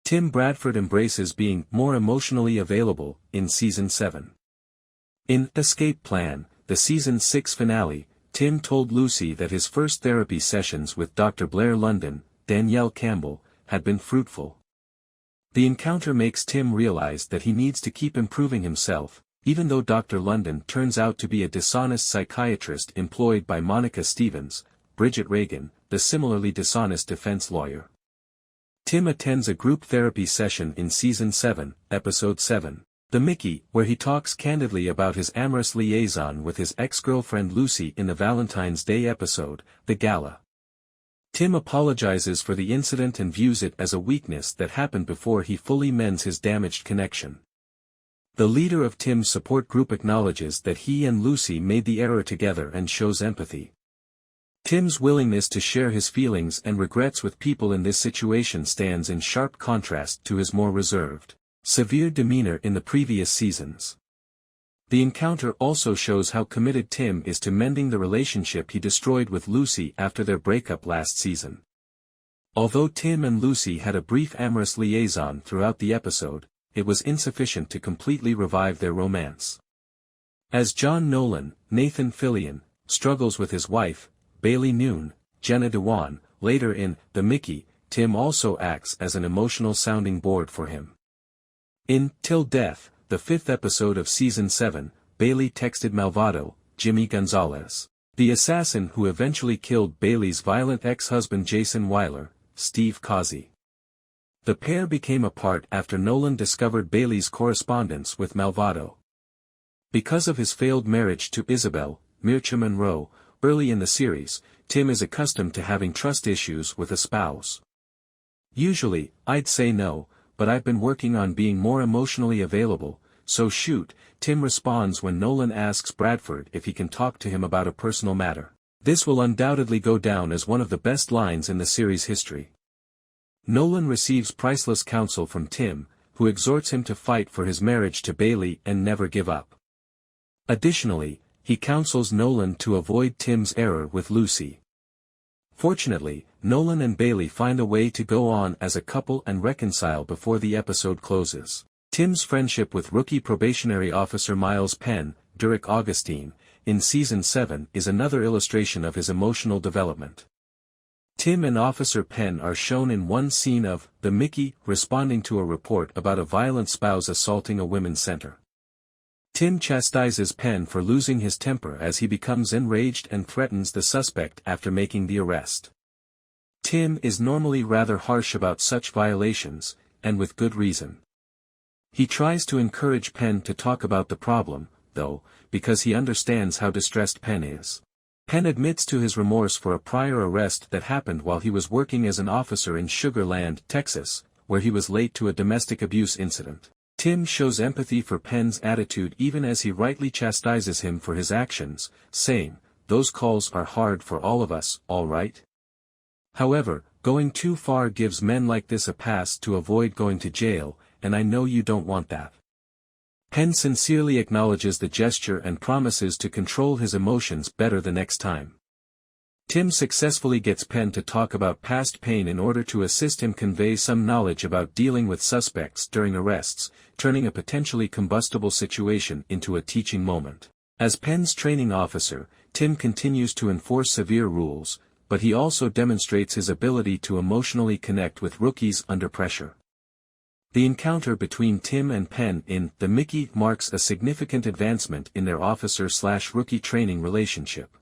Tim Bradford embraces being more emotionally available in Season 7. In Escape Plan, the Season 6 finale, Tim told Lucy that his first therapy sessions with Dr. Blair London, Danielle Campbell, had been fruitful. The encounter makes Tim realize that he needs to keep improving himself, even though Dr. London turns out to be a dishonest psychiatrist employed by Monica Stevens, Bridget Regan, the similarly dishonest defense lawyer. Tim attends a group therapy session in Season 7, Episode 7, The Mickey, where he talks candidly about his amorous liaison with his ex-girlfriend Lucy in the Valentine's Day episode, The Gala. Tim apologizes for the incident and views it as a weakness that happened before he fully mends his damaged connection. The leader of Tim's support group acknowledges that he and Lucy made the error together and shows empathy. Tim's willingness to share his feelings and regrets with people in this situation stands in sharp contrast to his more reserved, severe demeanor in the previous seasons. The encounter also shows how committed Tim is to mending the relationship he destroyed with Lucy after their breakup last season. Although Tim and Lucy had a brief amorous liaison throughout the episode, it was insufficient to completely revive their romance. As John Nolan, Nathan Fillion, struggles with his wife, Bailey Noon, Jenna Dewan, later in The Mickey, Tim also acts as an emotional sounding board for him. In Till Death, the fifth episode of Season 7, Bailey texted Malvado, Jimmy Gonzalez, the assassin who eventually killed Bailey's violent ex-husband Jason Weiler, Steve Causey. The pair became apart after Nolan discovered Bailey's correspondence with Malvado. Because of his failed marriage to Isabel, Mircha Monroe, early in the series, Tim is accustomed to having trust issues with a spouse. Usually, I'd say no, but I've been working on being more emotionally available, so shoot, Tim responds when Nolan asks Bradford if he can talk to him about a personal matter. This will undoubtedly go down as one of the best lines in the series' history. Nolan receives priceless counsel from Tim, who exhorts him to fight for his marriage to Bailey and never give up. Additionally, he counsels Nolan to avoid Tim's error with Lucy. Fortunately, Nolan and Bailey find a way to go on as a couple and reconcile before the episode closes. Tim's friendship with rookie probationary officer Miles Penn, Derek Augustine, in Season 7 is another illustration of his emotional development. Tim and Officer Penn are shown in one scene of The Mickey responding to a report about a violent spouse assaulting a women's center. Tim chastises Penn for losing his temper as he becomes enraged and threatens the suspect after making the arrest. Tim is normally rather harsh about such violations, and with good reason. He tries to encourage Penn to talk about the problem, though, because he understands how distressed Penn is. Penn admits to his remorse for a prior arrest that happened while he was working as an officer in Sugar Land, Texas, where he was late to a domestic abuse incident. Tim shows empathy for Penn's attitude even as he rightly chastises him for his actions, saying, "Those calls are hard for all of us, all right?" However, going too far gives men like this a pass to avoid going to jail, and I know you don't want that. Penn sincerely acknowledges the gesture and promises to control his emotions better the next time. Tim successfully gets Penn to talk about past pain in order to assist him convey some knowledge about dealing with suspects during arrests, turning a potentially combustible situation into a teaching moment. As Penn's training officer, Tim continues to enforce severe rules, but he also demonstrates his ability to emotionally connect with rookies under pressure. The encounter between Tim and Penn in The Mickey marks a significant advancement in their officer-slash-rookie training relationship.